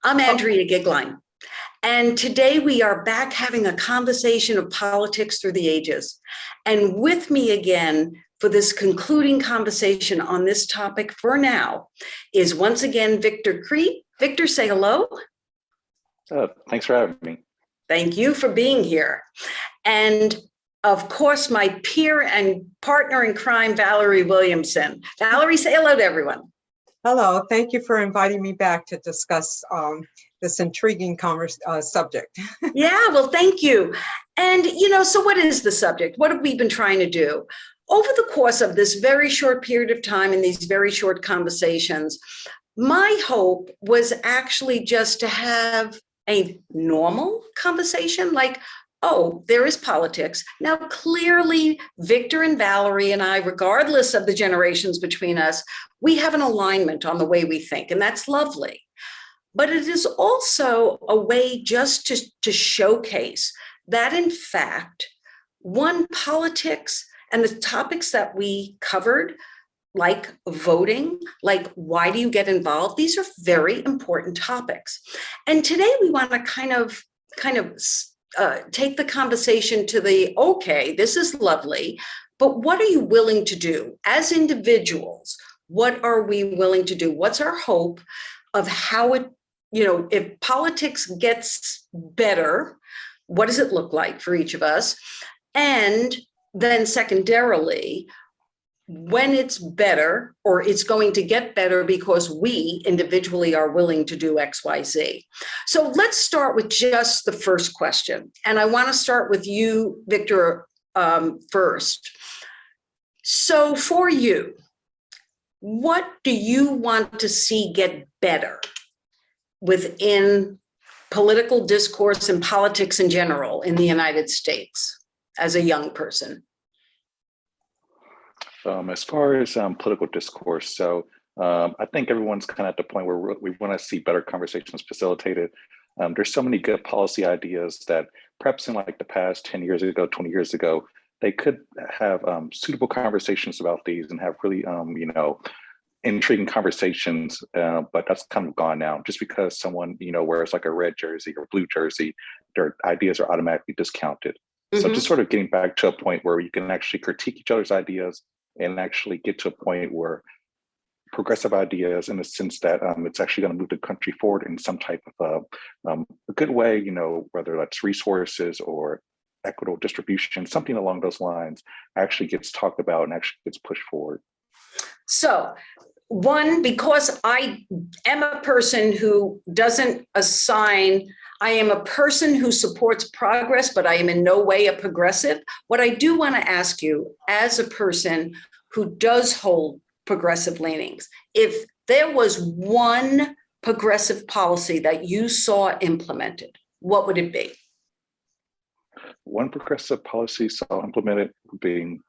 I'm Andrea Goeglein, and today we are back having a conversation of politics through the ages. And with me again for this concluding conversation on this topic for now is once again Victor Creed. Victor, say hello. Thanks for having me. Thank you for being here. And of course, my peer and partner in crime, Valerie Williamson. Valerie, say hello to everyone. Hello, thank you for inviting me back to discuss this intriguing subject. Yeah, well, thank you. And, so what is the subject? What have we been trying to do? Over the course of this very short period of time in these very short conversations, my hope was actually just to have a normal conversation, like, oh, there is politics. Now, clearly, Victor and Valerie and I, regardless of the generations between us, we have an alignment on the way we think, and that's lovely. But it is also a way just to showcase that, in fact, politics and the topics that we covered, like voting, like why do you get involved? These are very important topics. And today we want to kind of take the conversation to okay, this is lovely, but what are you willing to do as individuals? What are we willing to do? What's our hope of how it, if politics gets better, what does it look like for each of us? And then secondarily, when it's better, or it's going to get better because we individually are willing to do X, Y, Z. So let's start with just the first question. And I want to start with you, Victor, first. So for you, what do you want to see get better within political discourse and politics in general in the United States as a young person? As far as political discourse, so I think everyone's kind of at the point where we want to see better conversations facilitated. There's so many good policy ideas that perhaps in like the past 10 years ago, 20 years ago, they could have suitable conversations about these and have really, intriguing conversations, but that's kind of gone now. Just because someone, wears like a red jersey or blue jersey, their ideas are automatically discounted. Mm-hmm. So just sort of getting back to a point where you can actually critique each other's ideas and actually get to a point where progressive ideas, in the sense that it's actually going to move the country forward in some type of a good way, whether that's resources or equitable distribution, something along those lines actually gets talked about and actually gets pushed forward. So, one, because I am a person who doesn't assign, I am a person who supports progress, but I am in no way a progressive. What I do want to ask you, as a person who does hold progressive leanings, if there was one progressive policy that you saw implemented, what would it be? One progressive policy saw implemented being,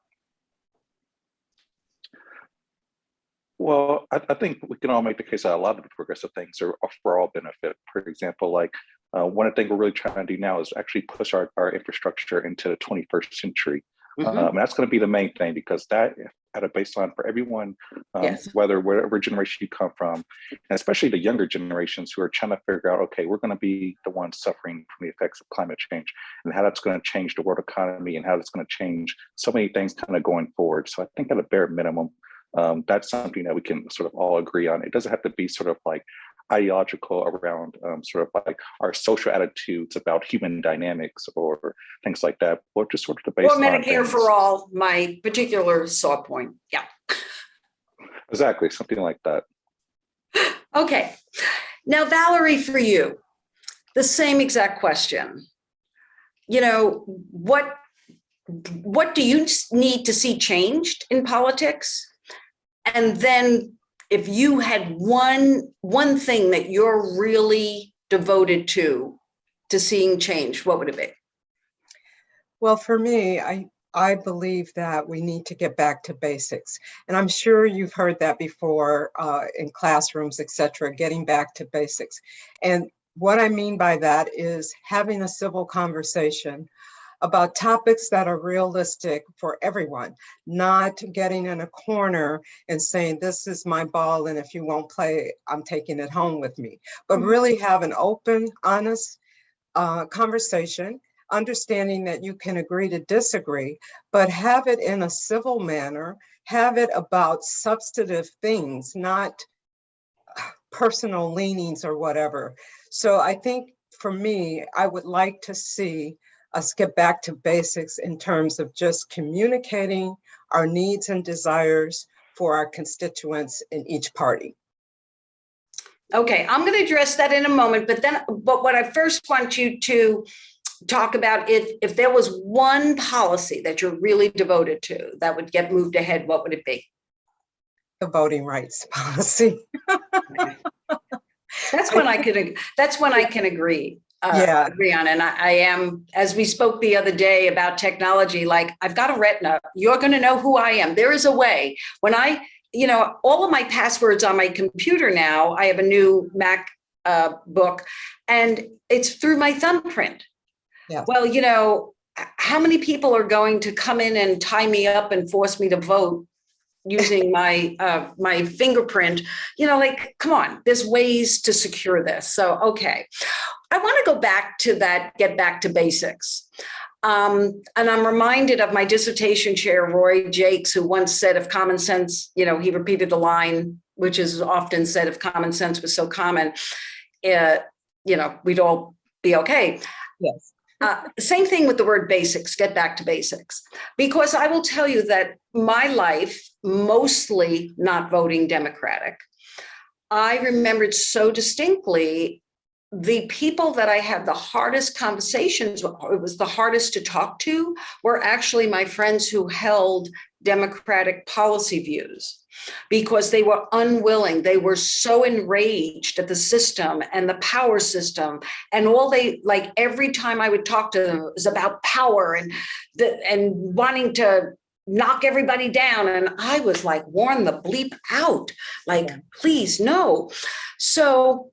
well, I think we can all make the case that a lot of the progressive things are for all benefit. For example, like one of the things we're really trying to do now is actually push our infrastructure into the 21st century. Mm-hmm. And that's going to be the main thing, because that at a baseline for everyone, yes, whatever generation you come from, and especially the younger generations who are trying to figure out, okay, we're going to be the ones suffering from the effects of climate change, and how that's going to change the world economy and how that's going to change so many things kind of going forward. So I think at a bare minimum, that's something that we can sort of all agree on. It doesn't have to be sort of like ideological around sort of like our social attitudes about human dynamics or things like that, or just sort of the baseline. Or Medicare for all, my particular saw point. Yeah. Exactly, something like that. Okay. Now, Valerie, for you, the same exact question. What do you need to see changed in politics? And then if you had one thing that you're really devoted to seeing change, what would it be? Well, for me, I believe that we need to get back to basics. And I'm sure you've heard that before in classrooms, et cetera, getting back to basics. And what I mean by that is having a civil conversation about topics that are realistic for everyone, not getting in a corner and saying, this is my ball, and if you won't play, I'm taking it home with me. But really have an open, honest conversation, understanding that you can agree to disagree, but have it in a civil manner, have it about substantive things, not personal leanings or whatever. So I think for me, I would like to see us get back to basics in terms of just communicating our needs and desires for our constituents in each party. Okay, I'm going to address that in a moment, but what I first want you to talk about, if there was one policy that you're really devoted to that would get moved ahead, what would it be? The voting rights policy. That's when I can agree. Agree on. And I am, as we spoke the other day about technology, like I've got a retina, you're going to know who I am. There is a way. When all of my passwords on my computer now, I have a new Mac book, and it's through my thumbprint. Yeah. Well, how many people are going to come in and tie me up and force me to vote using my fingerprint? Come on, there's ways to secure this. So, okay. I want to go back to that, get back to basics. And I'm reminded of my dissertation chair, Roy Jakes, who once said, if common sense, he repeated the line, which is often said, if common sense was so common, we'd all be okay. Yes. Same thing with the word basics, get back to basics, because I will tell you that my life, mostly not voting Democratic, I remembered so distinctly the people that I had the hardest conversations with, it was the hardest to talk to, were actually my friends who held Democratic policy views, because they were unwilling. They were so enraged at the system and the power system. And every time I would talk to them, it was about power and wanting to knock everybody down. And I was like, warn the bleep out, please, no. So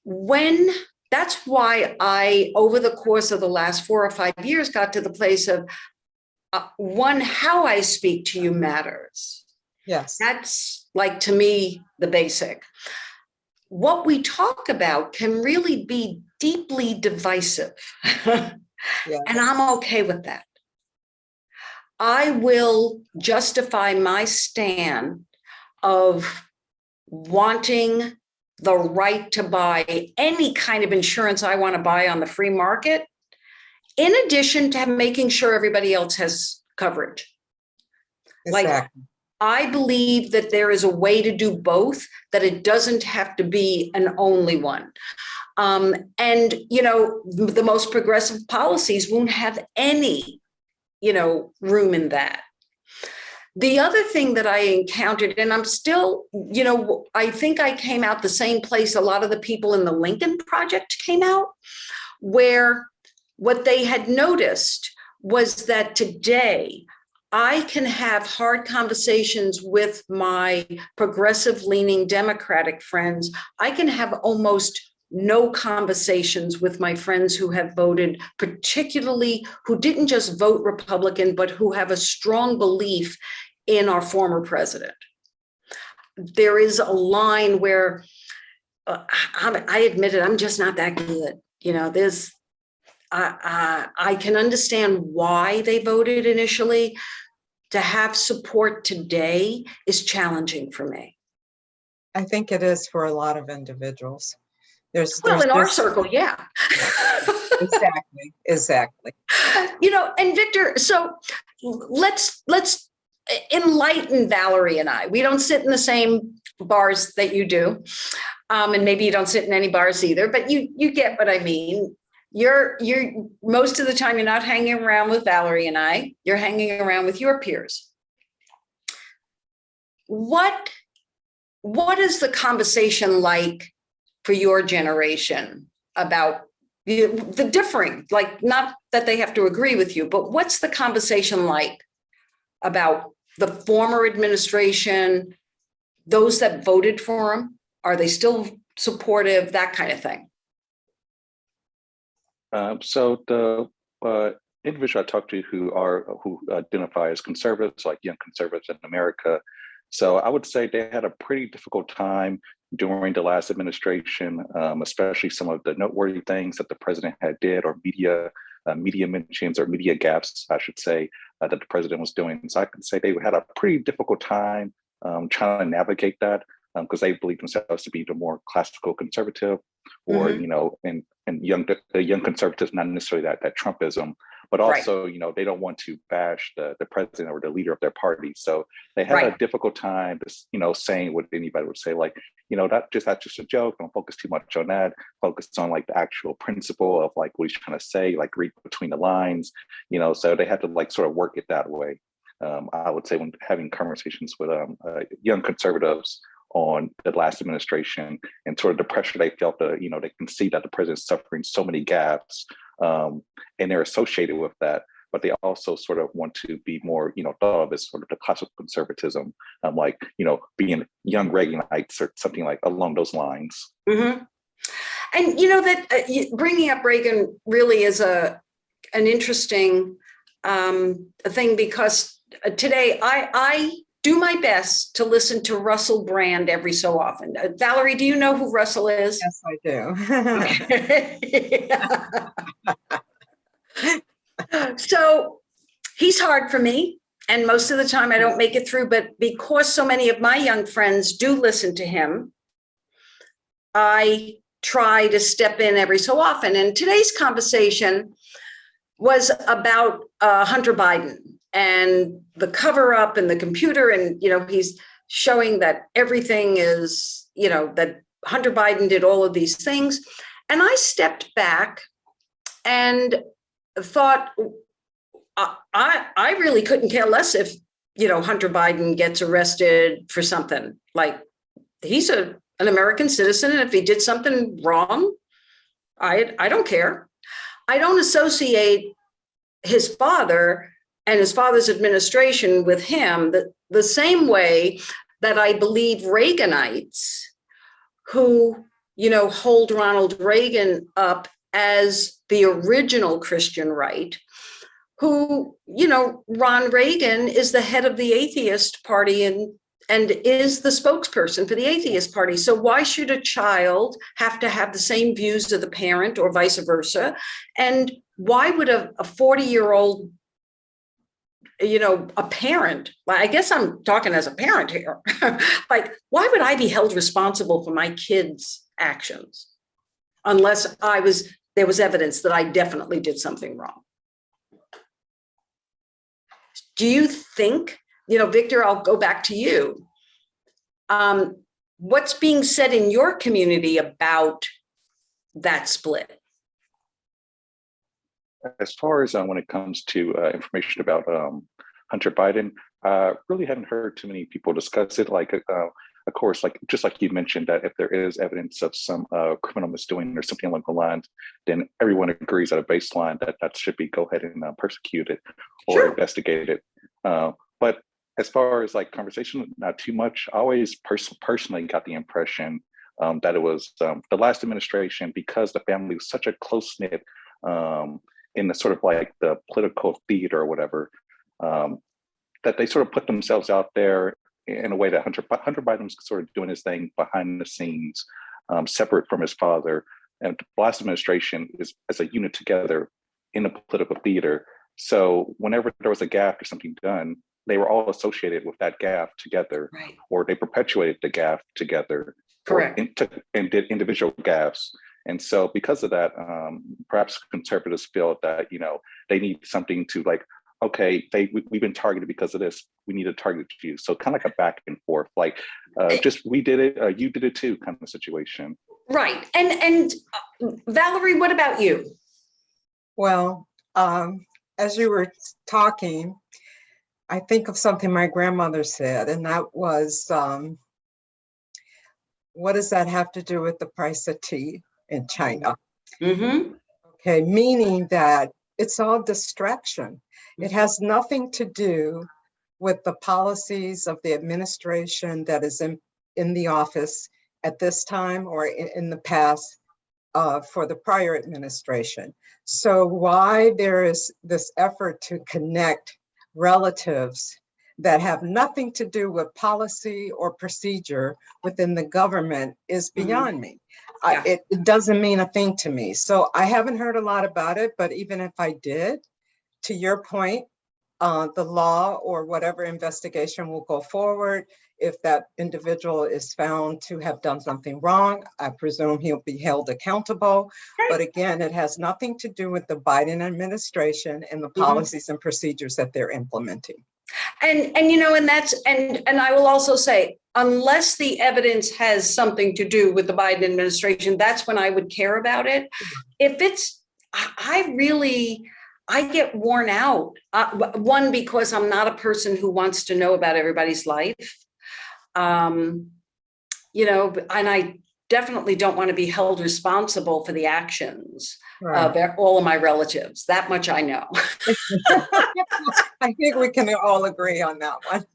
that's why I, over the course of the last 4 or 5 years, got to the place of one, how I speak to you matters. Yes. That's to me, the basic. What we talk about can really be deeply divisive. Yes. And I'm okay with that. I will justify my stand of wanting the right to buy any kind of insurance I want to buy on the free market, in addition to making sure everybody else has coverage. Exactly. I believe that there is a way to do both, that it doesn't have to be an only one. And the most progressive policies won't have any, room in that. The other thing that I encountered, and I'm still, I think I came out the same place a lot of the people in the Lincoln Project came out, where what they had noticed was that today I can have hard conversations with my progressive leaning Democratic friends. I can have almost no conversations with my friends who have voted, particularly who didn't just vote Republican, but who have a strong belief in our former president. There is a line where I admit it, I'm just not that good. I can understand why they voted initially. To have support today is challenging for me. I think it is for a lot of individuals. There's in our circle, yeah. Exactly. And Victor, so let's enlighten Valerie and I. We don't sit in the same bars that you do. And maybe you don't sit in any bars either, but you get what I mean. You're most of the time you're not hanging around with Valerie and I, you're hanging around with your peers. What is the conversation like for your generation about the differing, not that they have to agree with you, but what's the conversation like about the former administration, those that voted for him? Are they still supportive, that kind of thing? So the individuals I talk to who identify as conservatives, like young conservatives in America. So I would say they had a pretty difficult time during the last administration, especially some of the noteworthy things that the president had did, or media mentions or media gaps, I should say, that the president was doing. So I can say they had a pretty difficult time trying to navigate that, because they believe themselves to be the more classical conservative, or and the young conservatives, not necessarily that Trumpism, but also they don't want to bash the president or the leader of their party. So they had a difficult time, saying what anybody would say, like, that's just a joke. Don't focus too much on that. Focus on like the actual principle of like what he's trying to say, like read between the lines. So they had to like sort of work it that way. I would say when having conversations with young conservatives on the last administration, and sort of the pressure they felt, they can see that the president's suffering so many gaps, and they're associated with that, but they also sort of want to be more, thought of as sort of the classical conservatism, like, being young Reaganites or something like along those lines. Mm-hmm. And that bringing up Reagan really is an interesting thing, because today I do my best to listen to Russell Brand every so often. Valerie, do you know who Russell is? Yes, I do. So he's hard for me, and most of the time I don't make it through, but because so many of my young friends do listen to him, I try to step in every so often. And today's conversation was about Hunter Biden and the cover up and the computer. And, he's showing that everything is, that Hunter Biden did all of these things. And I stepped back and thought, I really couldn't care less if, Hunter Biden gets arrested for something. Like, he's an American citizen. And if he did something wrong, I don't care. I don't associate his father and his father's administration with him the same way that I believe Reaganites who, hold Ronald Reagan up as the original Christian right, who, Ron Reagan is the head of the atheist party and is the spokesperson for the atheist party. So why should a child have to have the same views of the parent or vice versa? And why would a 40-year-old, a parent, I guess I'm talking as a parent here, like, why would I be held responsible for my kids' actions unless there was evidence that I definitely did something wrong? Do you think, Victor, I'll go back to you. What's being said in your community about that split? As far as when it comes to information about Hunter Biden, really haven't heard too many people discuss it. Like, of course, just like you mentioned, that if there is evidence of some criminal misdoing or something along the lines, then everyone agrees at a baseline that should be go ahead and persecute it or investigate it. But as far as like conversation, not too much. I always personally got the impression that it was the last administration, because the family was such a close knit in the sort of like the political theater or whatever, that they sort of put themselves out there in a way that Hunter Biden was sort of doing his thing behind the scenes, separate from his father. And the last administration is as a unit together in the political theater. So whenever there was a gaffe or something done, they were all associated with that gaffe together, or they perpetuated the gaffe together, correct, and did individual gaffes. And so because of that, perhaps conservatives feel that, they need something to like, okay, we've been targeted because of this, we need to target you. So kind of like a back and forth, like just we did it, you did it too kind of situation. Right. And Valerie, what about you? Well, as you were talking, I think of something my grandmother said, and that was, what does that have to do with the price of tea in China? Mm-hmm. Okay, meaning that it's all distraction. It has nothing to do with the policies of the administration that is in the office at this time or in the past. for the prior administration. So why there is this effort to connect relatives that have nothing to do with policy or procedure within the government is beyond me. Yeah. It doesn't mean a thing to me. So I haven't heard a lot about it, but even if I did, to your point, the law or whatever investigation will go forward. If that individual is found to have done something wrong, I presume he'll be held accountable. Right. But again, it has nothing to do with the Biden administration and the policies and procedures that they're implementing. And I will also say, unless the evidence has something to do with the Biden administration, that's when I would care about it. If it's, I get worn out. One, because I'm not a person who wants to know about everybody's life. And I definitely don't want to be held responsible for the actions of all of my relatives. That much I know. I think we can all agree on that one.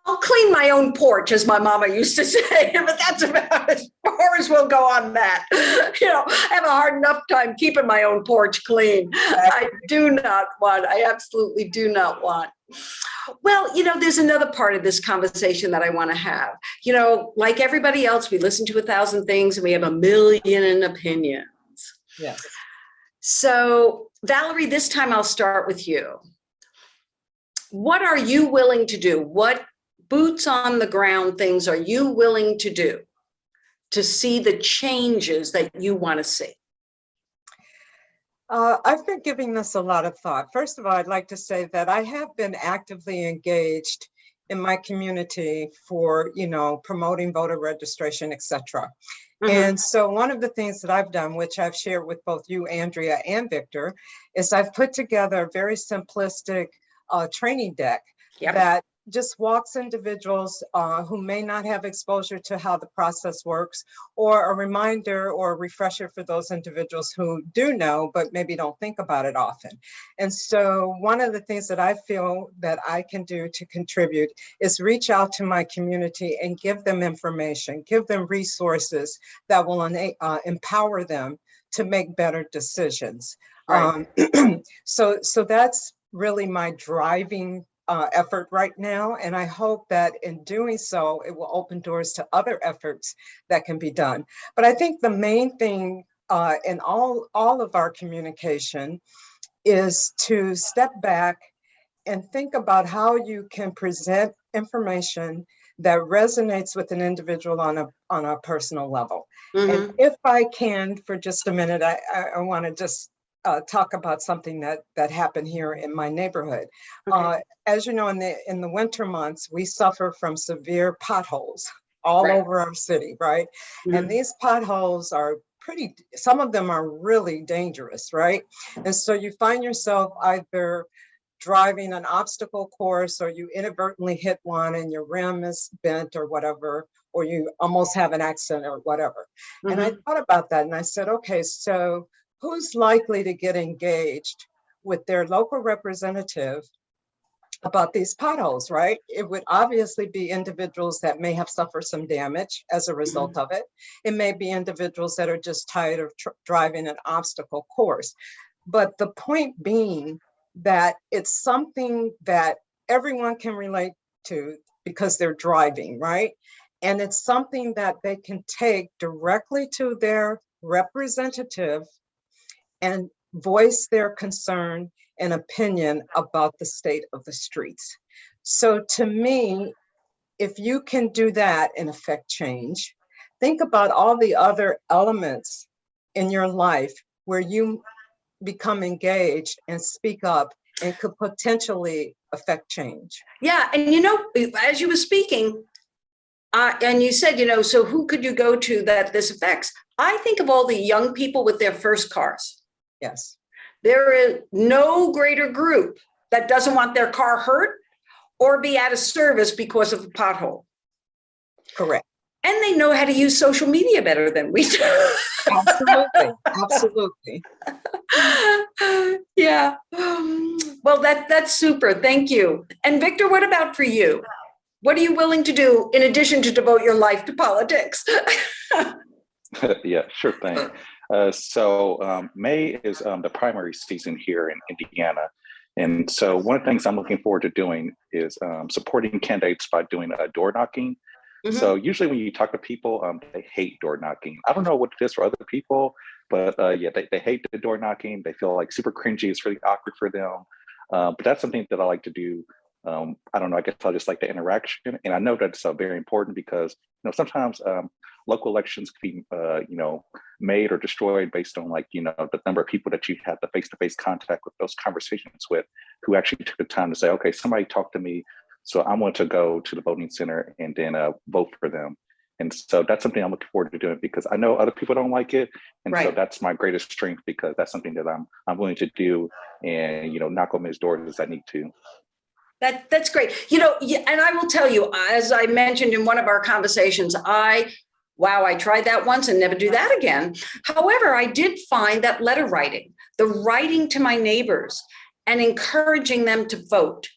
I'll clean my own porch, as my mama used to say, but that's about as far as we'll go on that. I have a hard enough time keeping my own porch clean. I absolutely do not want. Well, there's another part of this conversation that I want to have. Like everybody else, we listen to 1,000 things and we have a million opinions. Yes. So, Valerie, this time I'll start with you. What are you willing to do? What boots on the ground things are you willing to do to see the changes that you want to see? I've been giving this a lot of thought. First of all, I'd like to say that I have been actively engaged in my community for, promoting voter registration, et cetera. And so one of the things that I've done, which I've shared with both you, Andrea, and Victor, is I've put together a very simplistic training deck that just walks individuals who may not have exposure to how the process works, or a reminder or a refresher for those individuals who do know, but maybe don't think about it often. And so one of the things that I feel that I can do to contribute is reach out to my community and give them information, give them resources that will empower them to make better decisions. Right. So that's really my driving effort right now. And I hope that in doing so, it will open doors to other efforts that can be done. But I think the main thing in all of our communication is to step back and think about how you can present information that resonates with an individual on a personal level. And if I can, for just a minute, I want to just talk about something that happened here in my neighborhood. As you know, in the winter months, we suffer from severe potholes all over our city, right? And these potholes are some of them are really dangerous, right? And so you find yourself either driving an obstacle course, or you inadvertently hit one and your rim is bent or whatever, or you almost have an accident or whatever. And I thought about that and I said, okay, so who's likely to get engaged with their local representative about these potholes, right? It would obviously be individuals that may have suffered some damage as a result of it. It may be individuals that are just tired of driving an obstacle course. But the point being that it's something that everyone can relate to because they're driving, right? And it's something that they can take directly to their representative and voice their concern and opinion about the state of the streets. So to me, if you can do that and affect change, think about all the other elements in your life where you become engaged and speak up and could potentially affect change. Yeah, and as you were speaking, and you said, so who could you go to that this affects? I think of all the young people with their first cars. Yes. There is no greater group that doesn't want their car hurt or be out of service because of a pothole. Correct. And they know how to use social media better than we do. Absolutely. Absolutely. Yeah. Well, that's super. Thank you. And Victor, what about for you? What are you willing to do in addition to devote your life to politics? Yeah, sure thing. May is the primary season here in Indiana. And so one of the things I'm looking forward to doing is supporting candidates by doing door knocking. So Mhm. usually when you talk to people, they hate door knocking. I don't know what it is for other people, but yeah, they hate the door knocking. They feel like super cringy. It's really awkward for them. But that's something that I like to do. I don't know. I guess I just like the interaction, and I know that's very important because sometimes local elections can be made or destroyed based on the number of people that you have the face-to-face contact with, those conversations with, who actually took the time to say, okay, somebody talked to me, so I want to go to the voting center and then vote for them. And so that's something I'm looking forward to doing because I know other people don't like it, and so Right. that's my greatest strength because that's something that I'm willing to do and knock on those doors as I need to. That's great. And I will tell you, as I mentioned in one of our conversations, I tried that once and never do that again. However, I did find that letter writing, the writing to my neighbors and encouraging them to vote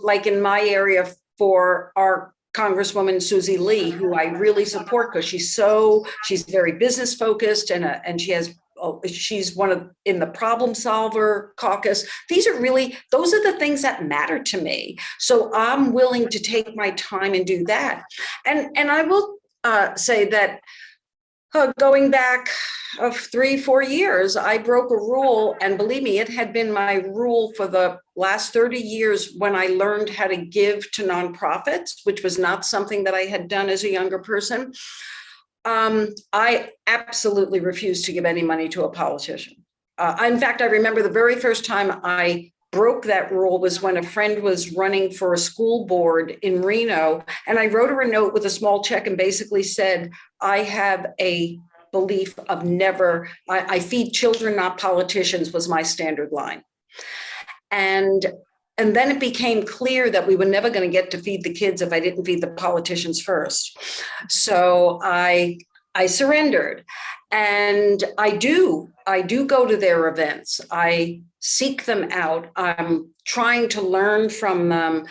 like in my area for our Congresswoman Susie Lee, who I really support because she's very business focused and she's in the problem solver caucus. Those are the things that matter to me. So I'm willing to take my time and do that. And I will say that going back of 3-4 years, I broke a rule, and believe me, it had been my rule for the last 30 years when I learned how to give to nonprofits, which was not something that I had done as a younger person. I absolutely refused to give any money to a politician. In fact, I remember the very first time I broke that rule was when a friend was running for a school board in Reno, and I wrote her a note with a small check and basically said, I have a belief of I feed children, not politicians, was my standard line. And then it became clear that we were never going to get to feed the kids if I didn't feed the politicians first. So I surrendered, and I do go to their events. I seek them out. I'm trying to learn from them.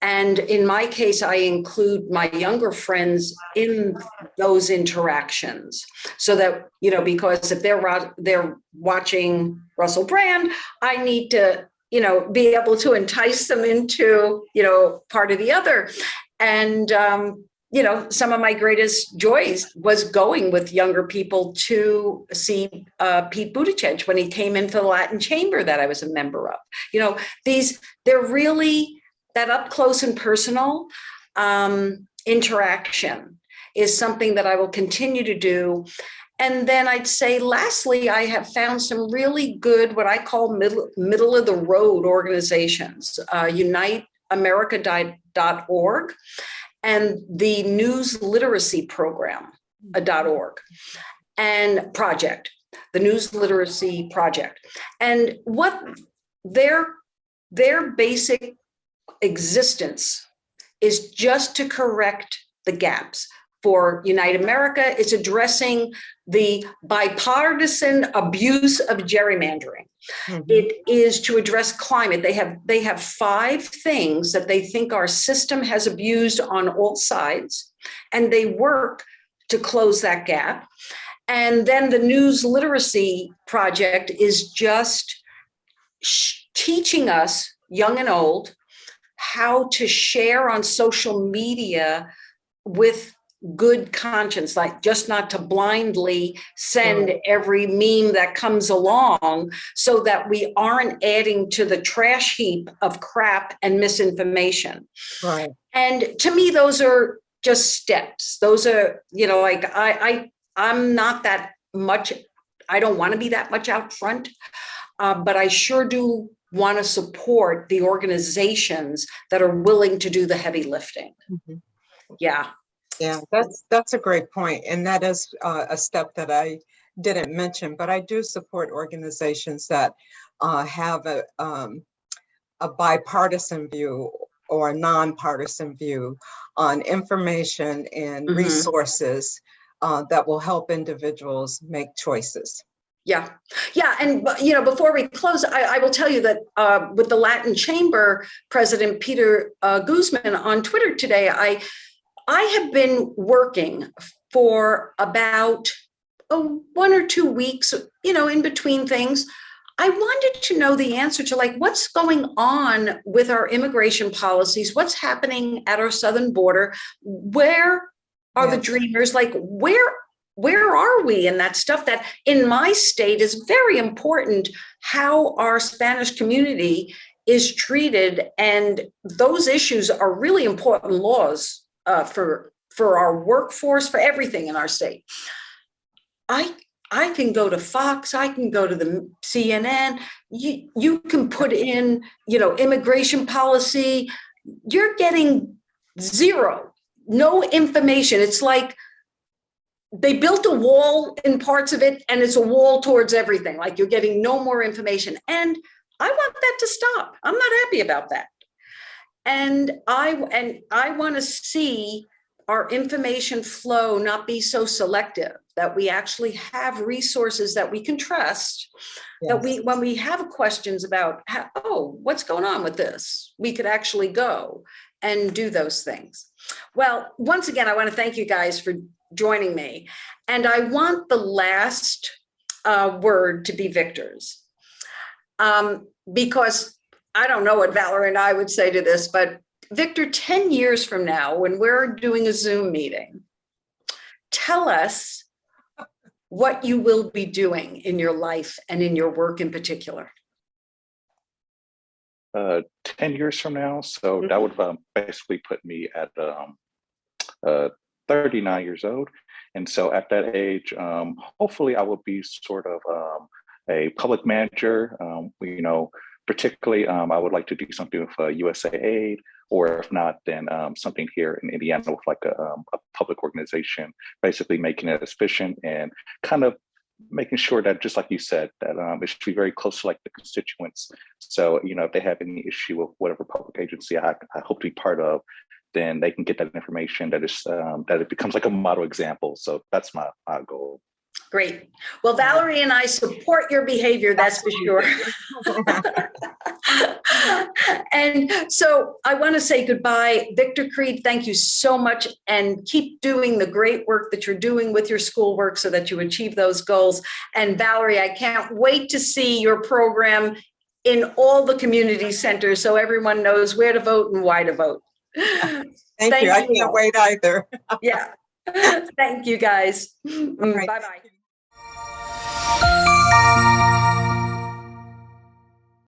And in my case, I include my younger friends in those interactions so that, because if they're watching Russell Brand, I need to, be able to entice them into, part of the other. And, some of my greatest joys was going with younger people to see Pete Buttigieg when he came in for the Latin Chamber that I was a member of. They're really that up close and personal interaction is something that I will continue to do. And then I'd say, lastly, I have found some really good, what I call middle of the road organizations, UniteAmerica.org and the News Literacy Program, .org, and Project, the News Literacy Project. And what their basic existence is just to correct the gaps. For Unite America, it's addressing the bipartisan abuse of gerrymandering. Mm-hmm. It is to address climate. They have 5 things that they think our system has abused on all sides, and they work to close that gap. And then the News Literacy Project is just teaching us, young and old, how to share on social media with good conscience, like just not to blindly send every meme that comes along so that we aren't adding to the trash heap of crap and misinformation. Right. And to me, those are just steps. Those are, I'm not that much, I don't want to be that much out front, but I sure do want to support the organizations that are willing to do the heavy lifting. Mm-hmm. Yeah. Yeah, that's a great point. And that is a step that I didn't mention, but I do support organizations that have a bipartisan view or a nonpartisan view on information and mm-hmm. resources that will help individuals make choices. Yeah. And, before we close, I will tell you that with the Latin Chamber President Peter Guzman on Twitter today, I have been working for about 1 or 2 weeks, in between things. I wanted to know the answer to like, what's going on with our immigration policies? What's happening at our southern border? Where are the dreamers? Like, where are we in that stuff that in my state is very important, how our Spanish community is treated. And those issues are really important laws for our workforce, for everything in our state. I can go to Fox, I can go to the CNN, you can put in, immigration policy, you're getting zero, no information. It's like they built a wall in parts of it and it's a wall towards everything. Like you're getting no more information. And I want that to stop. I'm not happy about that. And I want to see our information flow not be so selective, that we actually have resources that we can trust, that when we have questions about, what's going on with this, we could actually go and do those things. Well, once again, I want to thank you guys for joining me. And I want the last word to be Victor's, because I don't know what Valerie and I would say to this, but Victor, 10 years from now, when we're doing a Zoom meeting, tell us what you will be doing in your life and in your work in particular. 10 years from now, so that would basically put me at 39 years old. And so at that age, hopefully I will be sort of a public manager. Particularly, I would like to do something with USAID, or if not, then something here in Indiana with like a public organization, basically making it efficient and kind of making sure that, just like you said, that it should be very close to like the constituents. So, if they have any issue with whatever public agency I hope to be part of, then they can get that information that is that it becomes like a model example. So that's my goal. Great. Well, Valerie and I support your behavior, that's for sure. And so I want to say goodbye. Victor Creed, thank you so much, and keep doing the great work that you're doing with your schoolwork so that you achieve those goals. And Valerie, I can't wait to see your program in all the community centers so everyone knows where to vote and why to vote. Thank you. I can't wait either. Yeah. Thank you, guys. Right. Bye-bye.